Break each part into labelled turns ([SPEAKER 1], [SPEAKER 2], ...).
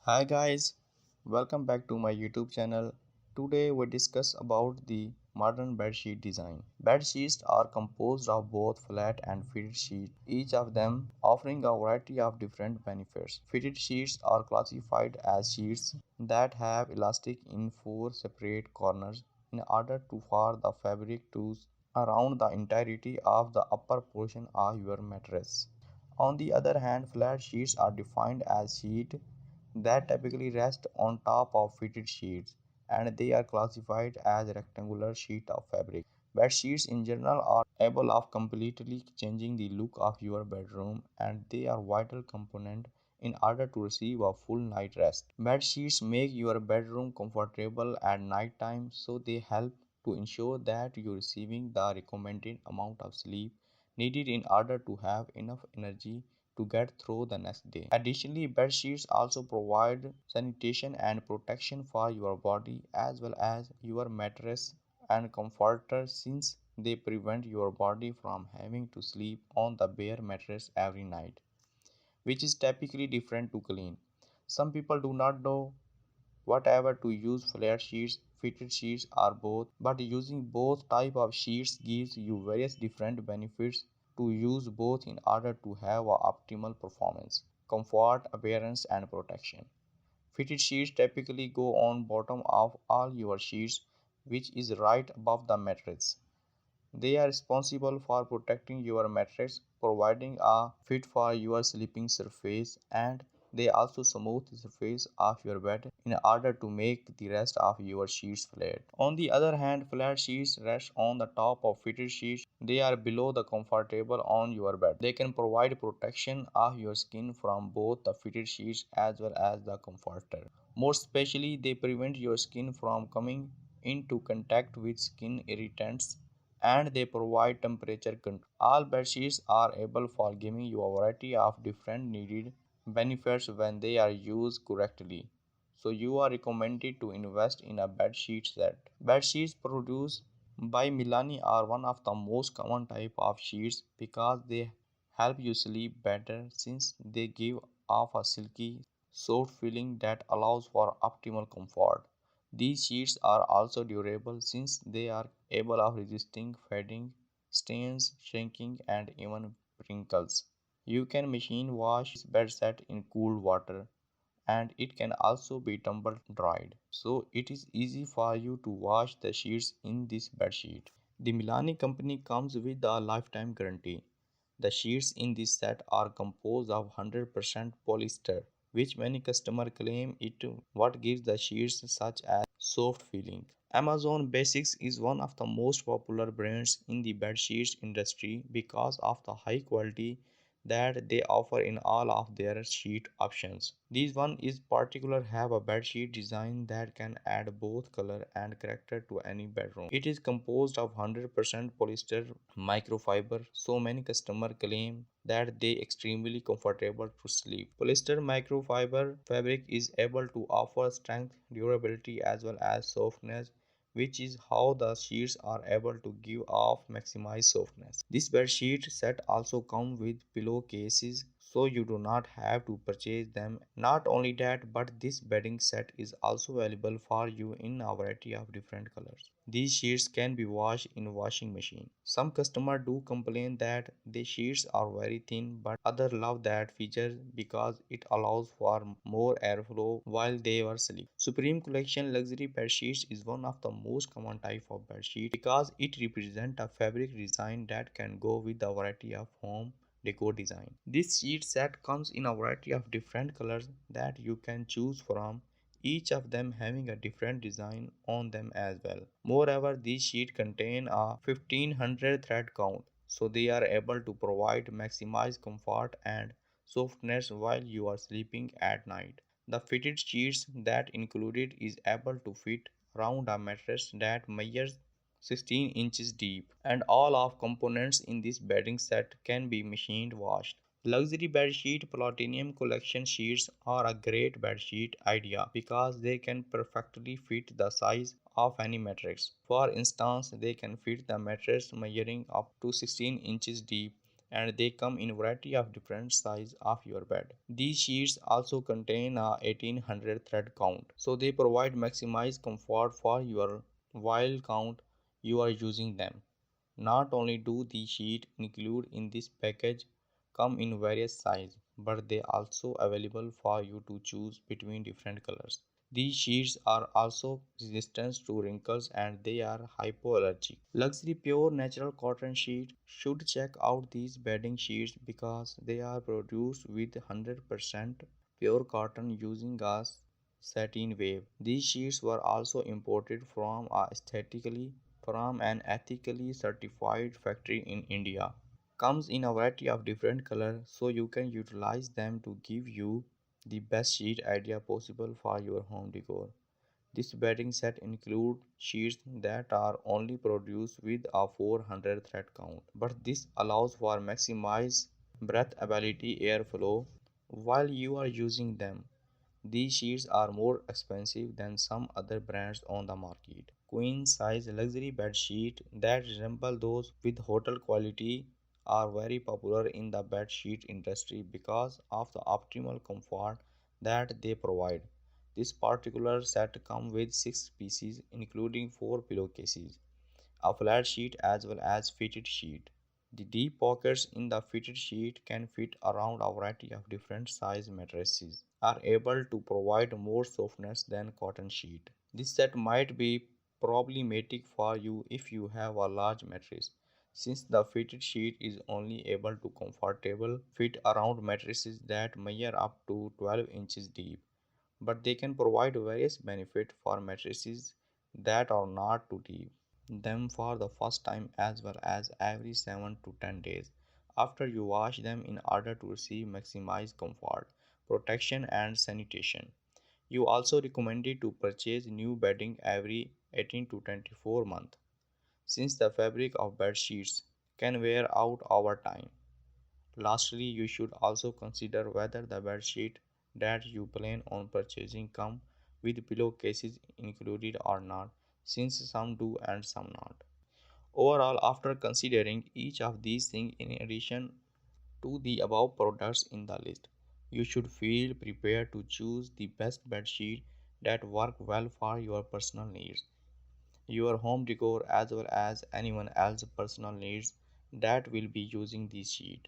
[SPEAKER 1] Hi guys, welcome back to my YouTube channel. Today we discuss about the modern bedsheet design. Bed sheets are composed of both flat and fitted sheets, each of them offering a variety of different benefits. Fitted sheets are classified as sheets that have elastic in four separate corners in order to for the fabric to around the entirety of the upper portion of your mattress. On the other hand, flat sheets are defined as sheets that typically rest on top of fitted sheets, and they are classified as rectangular sheets of fabric. Bed sheets in general are able of completely changing the look of your bedroom, and they are vital component in order to receive a full night rest. Bed sheets make your bedroom comfortable at night time, so they help to ensure that you're receiving the recommended amount of sleep needed in order to have enough energy to get through the next day. Additionally, bed sheets also provide sanitation and protection for your body as well as your mattress and comforter since they prevent your body from having to sleep on the bare mattress every night, which is typically different to clean. Some people do not know whatever to use flat sheets, fitted sheets or both, but using both type of sheets gives you various different benefits to use both in order to have a optimal performance, comfort, appearance and protection. Fitted sheets typically go on bottom of all your sheets which is right above the mattress. They are responsible for protecting your mattress, providing a fit for your sleeping surface, and they also smooth the surface of your bed in order to make the rest of your sheets flat. On the other hand, flat sheets rest on the top of fitted sheets. They are below the comfortable on your bed. They can provide protection of your skin from both the fitted sheets as well as the comforter. More especially, they prevent your skin from coming into contact with skin irritants and they provide temperature control. All bedsheets are able for giving you a variety of different needed benefits when they are used correctly. So you are recommended to invest in a bedsheet set. Bedsheets produced by Milani are one of the most common type of sheets because they help you sleep better since they give off a silky, soft feeling that allows for optimal comfort. These sheets are also durable since they are able of resisting fading, stains, shrinking and even wrinkles. You can machine wash this bed set in cool water and it can also be tumble dried. So it is easy for you to wash the sheets in this bed sheet. The Milani company comes with a lifetime guarantee. The sheets in this set are composed of 100% polyester, which many customers claim it what gives the sheets such a soft feeling. Amazon Basics is one of the most popular brands in the bed sheets industry because of the high quality that they offer in all of their sheet options. This one is particular have a bedsheet design that can add both color and character to any bedroom. It is composed of 100% polyester microfiber, so many customers claim that they extremely comfortable to sleep. Polyester microfiber fabric is able to offer strength, durability as well as softness, which is how the sheets are able to give off maximize softness. This bed sheet set also come with pillowcases so you do not have to purchase them. Not only that, but this bedding set is also available for you in a variety of different colors. These sheets can be washed in washing machine. Some customers do complain that the sheets are very thin, but others love that feature because it allows for more airflow while they are asleep. Supreme Collection luxury bed sheets is one of the most common type of bed sheet because it represents a fabric design that can go with a variety of home decor design. This sheet set comes in a variety of different colors that you can choose from, each of them having a different design on them as well. Moreover, these sheets contain a 1500 thread count, so they are able to provide maximize comfort and softness while you are sleeping at night. The fitted sheets that included is able to fit around a mattress that measures 16 inches deep, and all of components in this bedding set can be machined washed. Luxury bedsheet Platinum Collection sheets are a great bedsheet idea because they can perfectly fit the size of any mattress. For instance, they can fit the mattress measuring up to 16 inches deep and they come in variety of different size of your bed. These sheets also contain a 1800 thread count, so they provide maximized comfort for your while count you are using them. Not only do the sheet included in this package come in various sizes, but they also available for you to choose between different colors. These sheets are also resistant to wrinkles and they are hypoallergic. Luxury pure natural cotton sheet should check out these bedding sheets because they are produced with 100% pure cotton using a satin wave. These sheets were also imported from an ethically certified factory in India. Comes in a variety of different colors so you can utilize them to give you the best sheet idea possible for your home decor. This bedding set includes sheets that are only produced with a 400 thread count, but this allows for maximized breathability airflow while you are using them. These sheets are more expensive than some other brands on the market. Queen size luxury bed sheets that resemble those with hotel quality are very popular in the bed sheet industry because of the optimal comfort that they provide. This particular set comes with 6 pieces including 4 pillowcases, a flat sheet as well as fitted sheet. The deep pockets in the fitted sheet can fit around a variety of different size mattresses are able to provide more softness than cotton sheet. This set might be problematic for you if you have a large mattress since the fitted sheet is only able to comfortable fit around mattresses that measure up to 12 inches deep, but they can provide various benefits for mattresses that are not too deep them for the first time as well as every 7 to 10 days after you wash them in order to receive maximized comfort, protection and sanitation. You also recommended to purchase new bedding every 18 to 24 months since the fabric of bed sheets can wear out over time. Lastly, you should also consider whether the bed sheet that you plan on purchasing come with pillowcases included or not, since some do and some not. Overall, after considering each of these things in addition to the above products in the list, you should feel prepared to choose the best bed sheet that work well for your personal needs, your home decor as well as anyone else's personal needs that will be using this sheet.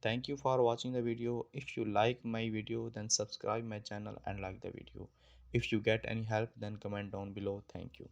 [SPEAKER 1] Thank you for watching the video. If you like my video then subscribe my channel and like the video. If you get any help then comment down below. Thank you.